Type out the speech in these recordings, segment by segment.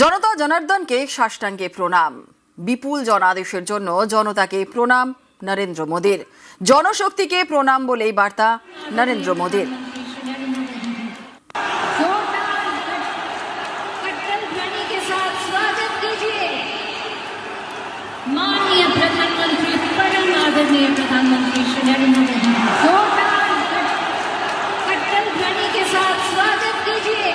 জনতা জনার্দনকে সাষ্টাঙ্গে প্রণাম। বিপুল জনাদেশের জন্য জনতাকে প্রণাম নরেন্দ্র মোদীর। জনশক্তিকে প্রণাম বলেই বার্তা নরেন্দ্র মোদীর। माननीय प्रधानमंत्री परम आदरणीय प्रधानमंत्री श्री नरेंद्र मोदी जोरदार कट्टल ध्वनि के साथ स्वागत कीजिए।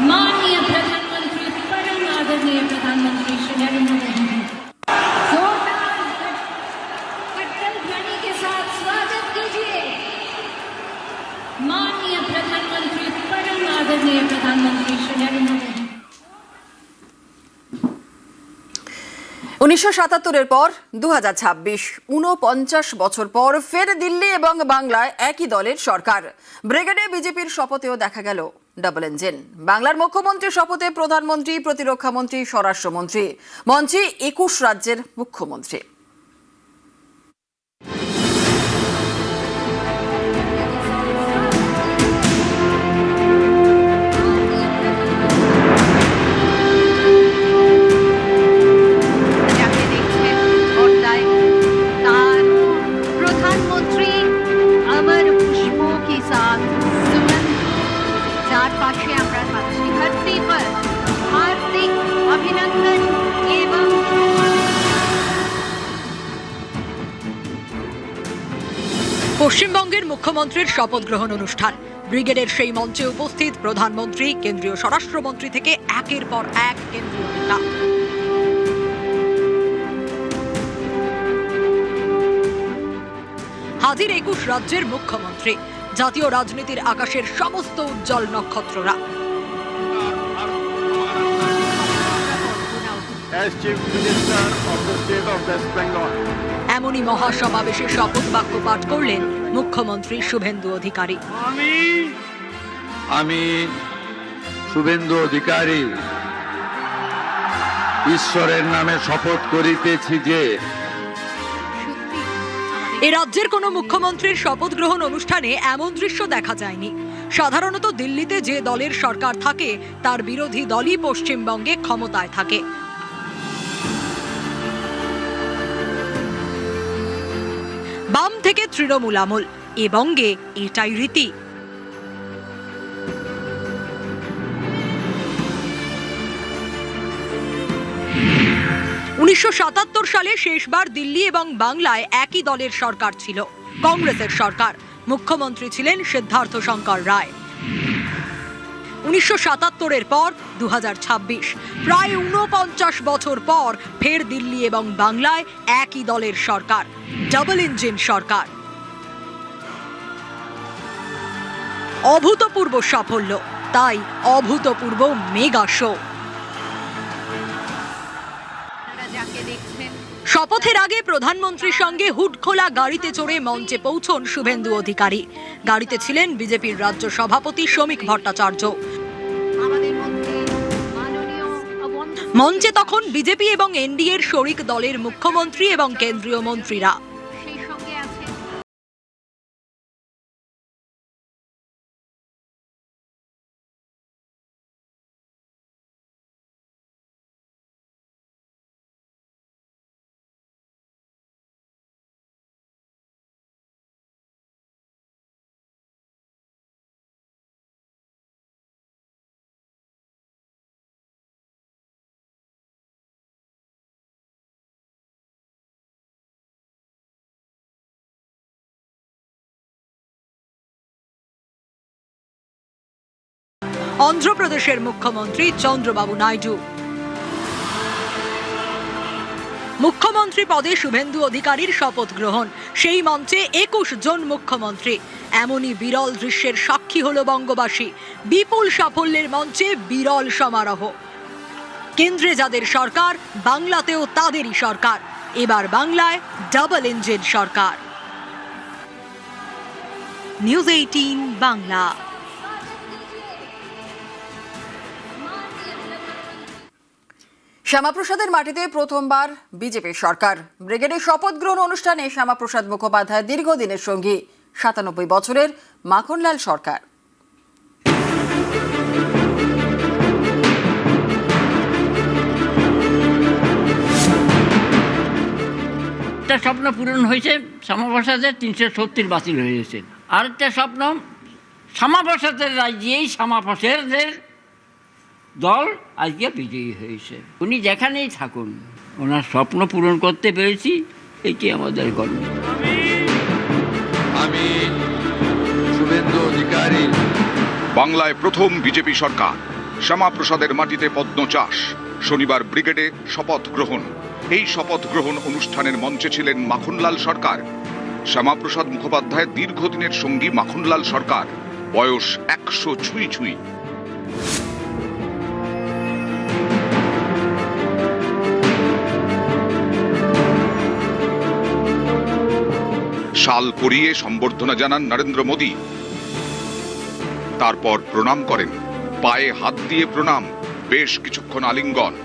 माननीय प्रधानमंत्री परम आदरणीय प्रधानमंत्री श्री नरेंद्र मोदी जोरदार कट्टल ध्वनि के साथ स्वागत कीजिए। माननीय प्रधानमंत्री परम आदरणीय प्रधानमंत्री श्री नरेंद्र मोदी। 1977-এর পর 2026 49 বছর পর ফের দিল্লি এবং বাংলায় একই দলের সরকার। ব্রিগেডে বিজেপির শপথেও দেখা গেল ডাবল ইঞ্জিন। বাংলার মুখ্যমন্ত্রীর শপথে প্রধানমন্ত্রী, প্রতিরক্ষামন্ত্রী, স্বরাষ্ট্রমন্ত্রী, মঞ্চে 21 রাজ্যের মুখ্যমন্ত্রী। পশ্চিমবঙ্গের মুখ্যমন্ত্রীর শপথ গ্রহণ অনুষ্ঠান। ব্রিগেডের সেই মঞ্চে উপস্থিত প্রধানমন্ত্রী, কেন্দ্রীয় স্বরাষ্ট্রমন্ত্রী থেকে একের পর এক কেন্দ্রীয় নেতা। হাজির 21 রাজ্যের মুখ্যমন্ত্রী, জাতীয় রাজনীতির আকাশের সমস্ত উজ্জ্বল নক্ষত্ররা। এমনই মহাসমাবেশে শপথ বাক্য পাঠ করলেন মুখ্যমন্ত্রী শুভেন্দু অধিকারী। আমি শুভেন্দু অধিকারী ঈশ্বরের নামে শপথ করিতেছি যে এ রাজ্যের কোনো মুখ্যমন্ত্রীর শপথ গ্রহণ অনুষ্ঠানে এমন দৃশ্য দেখা যায়নি। সাধারণত দিল্লিতে যে দলের সরকার থাকে তার বিরোধী দলই পশ্চিমবঙ্গে ক্ষমতায় থাকে। বাম থেকে তৃণমূল আমল, এ বঙ্গে এটাই রীতি। উনিশশো ৭৭ সালে শেষবার দিল্লি এবং বাংলায় একই দলের সরকার ছিল, কংগ্রেসের সরকার। মুখ্যমন্ত্রী ছিলেন সিদ্ধার্থ শঙ্কর রায়। 1977-এর পর 2026 প্রায় 49 বছর পর ফের দিল্লি এবং বাংলায় একই দলের সরকার, ডাবল ইঞ্জিন সরকার। অভূতপূর্ব সাফল্য, তাই অভূতপূর্ব মেগা শো। শপথের আগে প্রধানমন্ত্রীর সঙ্গে হুড খোলা গাড়িতে চড়ে মঞ্চে পৌঁছন শুভেন্দু অধিকারী। গাড়িতে ছিলেন বিজেপির রাজ্য সভাপতি শ্রমিক ভট্টাচার্য। মঞ্চে তখন বিজেপি এবং এনডিএর শরিক দলের মুখ্যমন্ত্রী এবং কেন্দ্রীয় মন্ত্রীরা। অন্ধ্রপ্রদেশের মুখ্যমন্ত্রী চন্দ্রবাবু নাইডু। মুখ্যমন্ত্রী পদে শুভেন্দু অধিকারীর শপথ গ্রহণ। সেই মঞ্চে 21 জন মুখ্যমন্ত্রী। এমনই বিরল দৃশ্যের সাক্ষী হল বঙ্গবাসী। বিপুল সাফল্যের মঞ্চে বিরল সমারোহ। কেন্দ্রে যাদের সরকার, বাংলাতেও তাদেরই সরকার। এবার বাংলায় ডাবল ইঞ্জিন সরকার। নিউজ 18 বাংলা। শ্যামাপ্রসাদের মাটিতে প্রথমবার বিজেপির সরকার। ব্রিগেডের শপথ গ্রহণ অনুষ্ঠানে শ্যামাপ্রসাদ মুখোপাধ্যায় দীর্ঘদিনের সঙ্গী 97 বছরের মাখনলাল সরকার। একটা স্বপ্ন পূরণ হয়েছে, শ্যামাপ্রসাদের 370 বাতিল হয়ে গেছে। আরেকটা স্বপ্ন, শ্যামাপ্রসাদের রাজ্যেই শ্যামাপ্রসাদের দল আজকে বিজয়ী হয়েছে। উনি যেখানেই থাকুন, ওনার স্বপ্ন পূরণ করতে পেরেছি, এটি আমাদের গর্ব। আমি শুভেন্দু অধিকারী। বাংলায় প্রথম বিজেপি সরকার, শ্যামাপ্রসাদের মাটিতে পদ্ম চাষ। শনিবার ব্রিগেডে শপথ গ্রহণ। এই শপথ গ্রহণ অনুষ্ঠানের মঞ্চে ছিলেন মাখনলাল সরকার। শ্যামাপ্রসাদ মুখোপাধ্যায়ের দীর্ঘদিনের সঙ্গী মাখনলাল সরকার, বয়স 100 ছুঁই ছুঁই। শাল পরিয়ে সম্বর্ধনা জানান নরেন্দ্র মোদী। তারপর প্রণাম করেন, পায়ে হাত দিয়ে প্রণাম, বেশ কিছুক্ষণ আলিঙ্গন।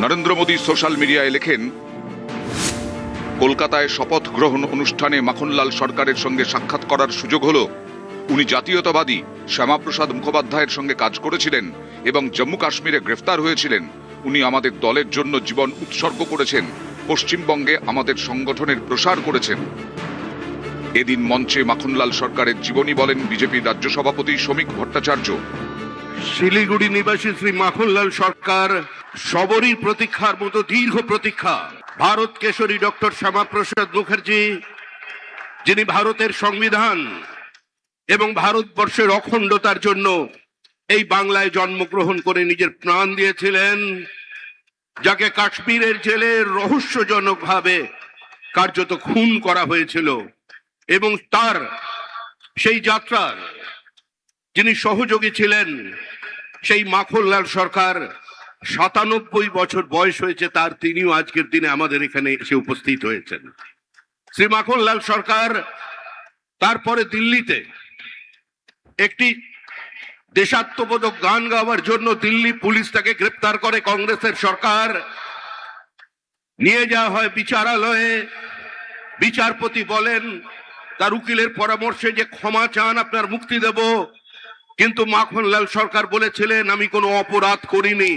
নরেন্দ্র মোদী সোশ্যাল মিডিয়ায় লেখেন, কলকাতায় শপথ গ্রহণ অনুষ্ঠানে মাখনলাল সরকারের সঙ্গে সাক্ষাৎ করার সুযোগ হলো। উনি জাতীয়তাবাদী শ্যামাপ্রসাদ মুখোপাধ্যায়ের সঙ্গে কাজ করেছিলেন এবং জম্মু কাশ্মীরে গ্রেফতার হয়েছিলেন। উনি আমাদের দলের জন্য জীবন উৎসর্গ করেছেন, পশ্চিমবঙ্গে আমাদের সংগঠনের প্রসার করেছেন। এদিন মঞ্চে মাখনলাল সরকারের জীবনী বলেন বিজেপির রাজ্য সভাপতি শ্রমিক ভট্টাচার্য। শিলিগুড়ি নিবাসী শ্রী মাখনলাল সরকার সবরই প্রতীক্ষার মতো দীর্ঘ প্রতীক্ষা। ভারত কেশরী ডক্টর শ্যামাপ্রসাদ মুখার্জি, যিনি ভারতের সংবিধান এবং ভারতবর্ষের অখণ্ডতার জন্য এই বাংলায় জন্মগ্রহণ করে নিজের প্রাণ দিয়েছিলেন, যাকে কাশ্মীরের জেলে রহস্যজনকভাবে কার্যত খুন করা হয়েছিল, এবং তার সেই যাত্রার যিনি সহযোগী ছিলেন, সেই মাখনলাল সরকার 97 বছর বয়স হয়েছে তার, তিনিও আজকের দিনে আমাদের এখানে এসে উপস্থিত হয়েছেন। শ্রী মাখনলাল সরকার তারপরে দিল্লিতে একটি দেশাত্মবোধক গান গাওয়ার জন্য দিল্লি পুলিশ তাকে গ্রেপ্তার করে। কংগ্রেসের সরকার নিয়ে যাওয়া হয় বিচারালয়ে। বিচারপতি বলেন তার উকিলের পরামর্শে যে ক্ষমা চান, আপনার মুক্তি দেব। কিন্তু মাখনলাল সরকার বলেছিলেন আমি কোনো অপরাধ করিনি,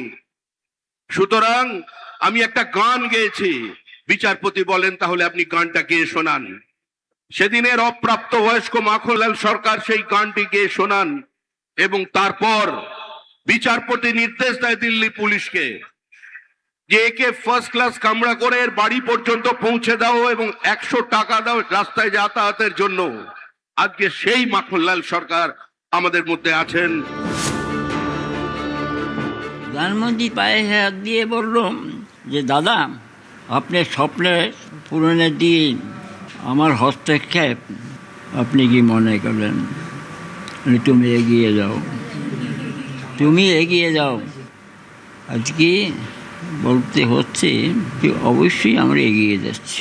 সুতরাং আমি একটা গান গেয়েছি। বিচারপতি বলেন তাহলে আপনি গানটা গেয়ে শোনান। সেদিনের অপ্রাপ্ত বয়স্ক মাখনলাল সরকার সেই গানটি গেয়ে শোনান, এবং তারপর বিচারপতি নির্দেশ দেয় দিল্লি পুলিশকে যে একে ফার্স্ট ক্লাস কামরা করে এর বাড়ি পর্যন্ত পৌঁছে দাও এবং 100 টাকা দাও রাস্তায় যাতায়াতের জন্য। আজকে সেই মাখনলাল সরকার আমাদের মধ্যে আছেন। প্রধানমন্ত্রী পায়ে হাত দিয়ে বলল যে দাদা, আপনার স্বপ্নের পূরণের দিন আমার হস্তক্ষেপ আপনি কি মনে করলেন? তুমি এগিয়ে যাও, তুমি এগিয়ে যাও। আজকে বলতে হচ্ছে যে অবশ্যই আমরা এগিয়ে যাচ্ছি।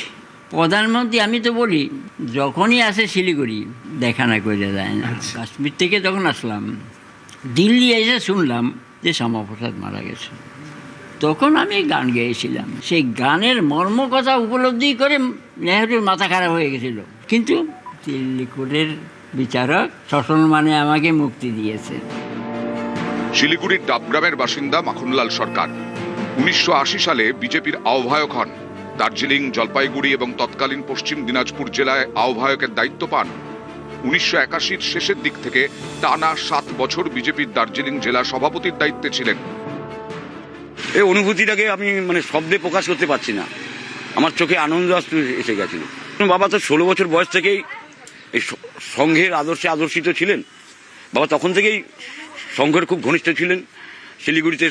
প্রধানমন্ত্রী, আমি তো বলি, যখনই আসে শিলিগুড়ি দেখা না করে যায় না। কাশ্মীর থেকে যখন আসলাম, দিল্লি এসে শুনলাম যে শ্যামাপ্রসাদ মারা গেছে, তখন আমি গান গেয়েছিলাম। সেই গানের মর্ম কথা উপলব্ধি করে নেহরুর মাথা খারাপ হয়ে গেছিল, কিন্তু দিল্লি কোর্টের বিচারক সসম্মানে আমাকে মুক্তি দিয়েছে। শিলিগুড়ির ডাবগ্রামের বাসিন্দা মাখনলাল সরকার 1980 সালে বিজেপির আহ্বায়ক হন। দার্জিলিং, জলপাইগুড়ি এবং তৎকালীন পশ্চিম দিনাজপুর জেলায় আহ্বায়কের দায়িত্ব পান। 1981-র শেষের দিক থেকে টানা 7 বছর বিজেপির দার্জিলিং জেলা সভাপতির দায়িত্বে ছিলেন। এই অনুভূতিটাকে আমি শব্দে প্রকাশ করতে পারছি না। আমার চোখে আনন্দ অশ্রু এসে গেছিল। বাবা তো 16 বছর বয়স থেকেই এই সংঘের আদর্শে আদর্শিত ছিলেন। বাবা তখন থেকেই সংঘের খুব ঘনিষ্ঠ ছিলেন। শিলিগুড়িতে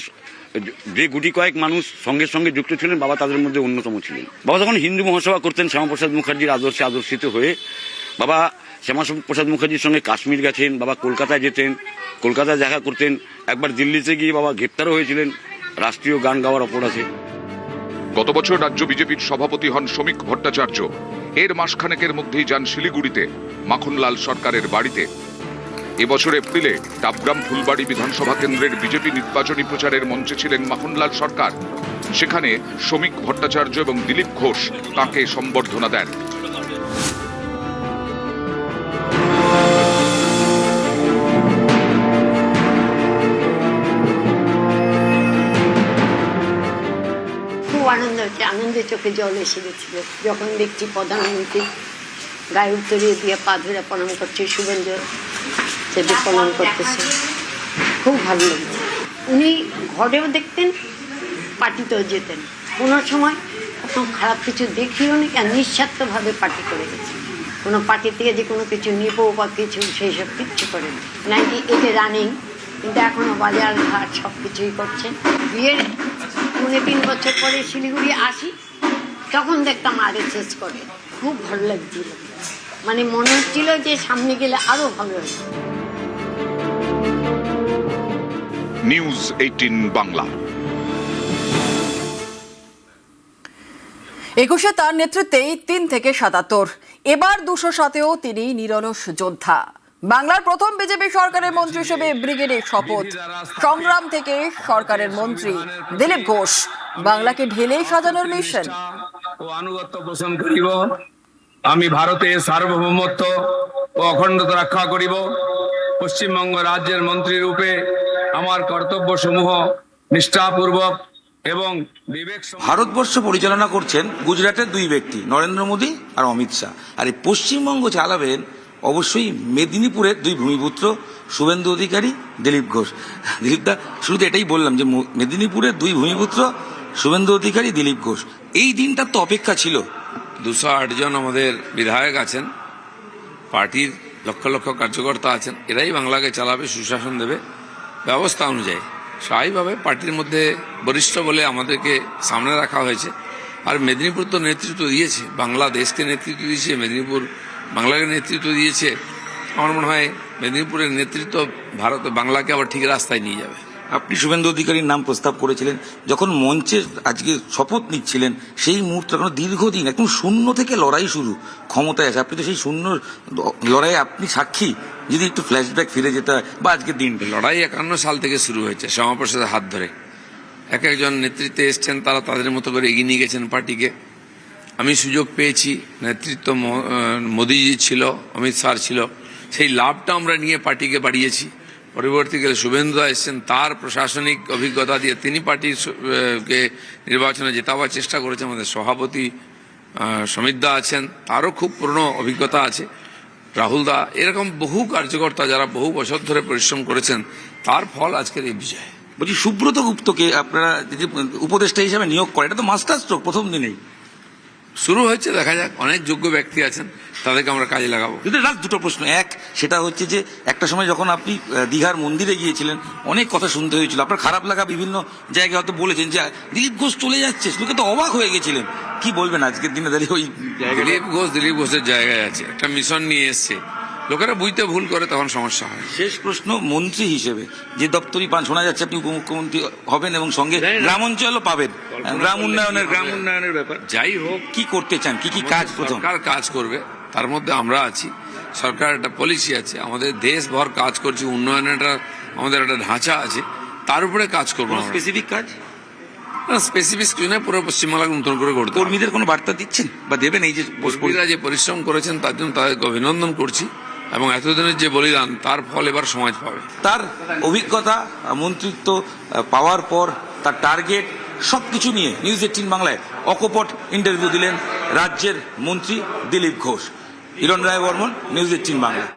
যে গুটি কয়েক মানুষ সংঘের সঙ্গে যুক্ত ছিলেন, বাবা তাদের মধ্যে অন্যতম ছিলেন। বাবা তখন হিন্দু মহাসভা করতেন শ্যামাপ্রসাদ মুখার্জির আদর্শে আদর্শিত হয়ে। বাবা শ্যামাপ্রসাদ মুখার্জির সঙ্গে কাশ্মীর গেছেন, বাবা কলকাতায় যেতেন, কলকাতায় দেখা করতেন। একবার দিল্লিতে গিয়ে বাবা গ্রেপ্তারও হয়েছিলেন রাষ্ট্রীয় গান গাওয়ার অপরাধে। গত বছর রাজ্য বিজেপির সভাপতি হন শ্রমিক ভট্টাচার্য। এর মাসখানেকের মধ্যেই যান শিলিগুড়িতে মাখনলাল সরকারের বাড়িতে। এবছর এপ্রিলে ডাবগ্রাম ফুলবাড়ি বিধানসভা কেন্দ্রের বিজেপি নির্বাচনী প্রচারের মঞ্চে ছিলেন মাখনলাল সরকার। সেখানে শ্রমিক ভট্টাচার্য এবং দিলীপ ঘোষ তাঁকে সম্বর্ধনা দেন। চোখে জল এসে গেছিল যখন দেখছি প্রধানমন্ত্রী গায়ে উত্তরিয়ে দিয়ে পা ধরে প্রণাম করছে, শুভেন্দু সেটি প্রণাম করতেছে, খুব ভালো লাগছে। উনি ঘরেও দেখতেন, পার্টিতেও যেতেন, কোনো সময় কোনো খারাপ কিছু দেখিও নি, আর নিঃস্বার্থভাবে পার্টি করে গেছে। কোনো পার্টি থেকে যে কোনো কিছু নিবো বা কিছু সেই সব কিচ্ছু করেন না। এটা রানিং, কিন্তু এখনও বাজার ঘাট সব কিছুই করছেন। বিয়ের 3 বছর পরে শিলিগুড়ি আসি, তখন দেখতাম RSS করে, খুব ভালো লাগছিল, মানে মনে হচ্ছিল যে সামনে গেলে আরো ভালো হবে। নিউজ 18 বাংলা। 21-এ তার নেতৃত্বেই 3 থেকে 77, এবার 207-এও তিনি নিরলস যোদ্ধা। বাংলার প্রথম বিজেপি সরকারের মন্ত্রী হিসেবে ব্রিগেডে শপথ, সংগ্রাম থেকে সরকারের মন্ত্রী দিলীপ ঘোষ, বাংলাকে ঢেলে সাজানোর মিশন। ও আনুগত্য পোষণ করিব, আমি ভারতের সার্বভৌমত্ব ও অখণ্ডতা রক্ষা করিব। পশ্চিমবঙ্গ রাজ্যের মন্ত্রী রূপে আমার কর্তব্য সমূহ নিষ্ঠাপূর্বক এবং বিবেক। ভারতবর্ষ পরিচালনা করছেন গুজরাটের 2 ব্যক্তি, নরেন্দ্র মোদী আর অমিত শাহ, আর এই পশ্চিমবঙ্গ চালাবেন অবশ্যই মেদিনীপুরের 2 ভূমিপুত্র, শুভেন্দু অধিকারী, দিলীপ ঘোষ। দিলীপদা, শুরুতে এটাই বললাম যে মেদিনীপুরের 2 ভূমিপুত্র, শুভেন্দু অধিকারী, দিলীপ ঘোষ, এই দিনটার তো অপেক্ষা ছিল। 208 জন আমাদের বিধায়ক আছেন, পার্টির লক্ষ লক্ষ কার্যকর্তা আছেন, এরাই বাংলাকে চালাবে, সুশাসন দেবে ব্যবস্থা অনুযায়ী। স্বাভাবিকভাবে পার্টির মধ্যে বরিষ্ঠ বলে আমাদেরকে সামনে রাখা হয়েছে। আর মেদিনীপুর তো নেতৃত্ব দিয়েছে, বাংলাদেশকে নেতৃত্ব দিয়েছে, মেদিনীপুর বাংলাকে নেতৃত্ব দিয়েছে। আমার মনে হয় মেদিনীপুরের নেতৃত্ব ভারত বাংলাকে আবার ঠিক রাস্তায় নিয়ে যাবে। আপনি শুভেন্দু অধিকারীর নাম প্রস্তাব করেছিলেন, যখন মঞ্চে আজকে শপথ নিচ্ছিলেন সেই মুহূর্তে দীর্ঘদিন একদম শূন্য থেকে লড়াই শুরু, ক্ষমতায় আসে, আপনি তো সেই শূন্য লড়াইয়ে আপনি সাক্ষী। যদি একটু ফ্ল্যাশব্যাক ফিরে যেতে হয় বা আজকের দিন। লড়াই 51 সাল থেকে শুরু হয়েছে, শ্যামাপ্রসাদের হাত ধরে এক একজন নেতৃত্বে এসছেন, তারা তাদের মতো করে এগিয়ে নিয়ে গেছেন পার্টিকে। আমি সুযোগ পেয়েছি, নেতৃত্ব মোদীজি ছিল, অমিত শাহ ছিল, সেই লাভটা আমরা নিয়ে পার্টিকে বাড়িয়েছি। পরবর্তীকালে শুভেন্দু এসেছেন, তার প্রশাসনিক অভিজ্ঞতা দিয়ে তিনি পার্টিকে নির্বাচনে জেতাবার চেষ্টা করেছেন। আমাদের সভাপতি সমিত দা আছেন, তারও খুব পুরনো অভিজ্ঞতা আছে, রাহুল দা, এরকম বহু কার্যকর্তা যারা বহু বছর ধরে পরিশ্রম করেছেন, তার ফল আজকের এই বিজয়। বলছি, সুব্রত গুপ্তকে আপনারা যে উপদেষ্টা হিসেবে নিয়োগ করেন, এটা তো মাস্টার স্ট্রোক, প্রথম দিনেই শুরু হয়েছে। দেখা যাক, অনেক যোগ্য ব্যক্তি আছেন, তাদেরকে আমরা কাজে লাগাবো। কিন্তু লাস্ট 2টো প্রশ্ন। এক, সেটা হচ্ছে যে একটা সময় যখন আপনি দীঘার মন্দিরে গিয়েছিলেন, অনেক কথা শুনতে হয়েছিল, আপনার খারাপ লাগা বিভিন্ন জায়গায় হয়তো বলেছেন যে দিলীপ ঘোষ চলে যাচ্ছে, লোকে তো অবাক হয়ে গেছিলেন। কি বলবেন আজকের দিনে দাঁড়িয়ে ওই দিলীপ ঘোষের জায়গায় আছে, একটা মিশন নিয়ে এসছে, লোকেরা বুঝতে ভুল করে, তখন সমস্যা হয়। শেষ প্রশ্ন, মন্ত্রী হিসেবে যে দপ্তরই পান, শোনা যাচ্ছে আপনি উপমুখ্যমন্ত্রী হবেন এবং সঙ্গে গ্রাম অঞ্চলও পাবেন, গ্রাম উন্নয়নের ব্যাপার। যাই হোক, কি করতে চান, কি কাজ প্রথম সরকার কাজ করবে, তার মধ্যে আমরা আছি। সরকার একটা পলিসি আছে, আমাদের দেশভর কাজ করছে, উন্নয়নের আমাদের একটা ঢাঁচা আছে, তার উপরে কাজ করবো। স্পেসিফিক কাজ স্পেসিফিক কিছু না, পুরো পশ্চিমবাংলা নতুন করে করতে। কর্মীদের কোনো বার্তা দিচ্ছেন বা দেবেন? এই যে কর্মীরা যে পরিশ্রম করেছেন তার জন্য তাদেরকে অভিনন্দন করছি, এবং এতদিনের যে বলিদান তার ফল এবার সমাজ পাবে। তার অভিজ্ঞতা, মন্ত্রিত্ব পাওয়ার পর তার টার্গেট সবকিছু নিয়ে নিউজ 18 বাংলায় অকপট ইন্টারভিউ দিলেন রাজ্যের মন্ত্রী দিলীপ ঘোষ। হিরণ রায় বর্মন, নিউজ 18 বাংলা।